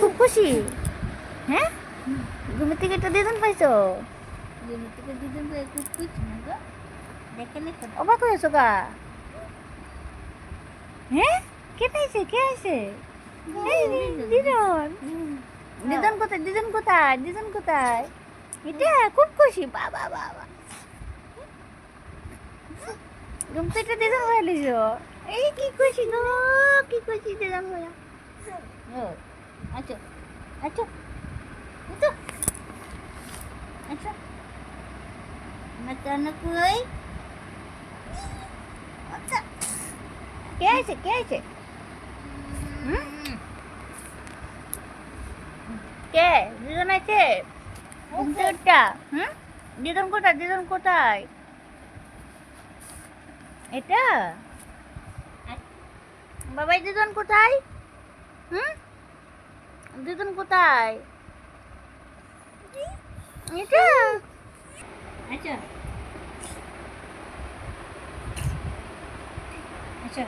খুব খুশি? হ্যাঁ, ঘুমের থেকে একটা দিদুন পাইছো? ঘুমের থেকে দিদুন পেয়ে খুব খুশি না গো? দেখেন এখন অবাক হয়েছো গা? হ্যাঁ, কে পাইছে? কে আছে? এই দিদুন। দিদুন কোথায়? দিদুন কোথায়? দিদুন কোথায়? এটা খুব খুশি। বাবা বাবা, ঘুম থেকে দিদুন হয়ে লিছো। এই কি খুশি গো, কি খুশি দিদুন হয়ে। আচ্ছা আচ্ছা আচ্ছা আচ্ছা মাতানো কই আচ্ছা কে আছে? কে আছে? হুম, কে? দিদুন আছে? ঘুম থেকে উঠা? হুম, দিদুন কোথায়? দিদুন কোথায়? এটা বাবাই, দিদুন কোথায়? হুম, দিদুন কোথায়? এটা আচ্ছা আচ্ছা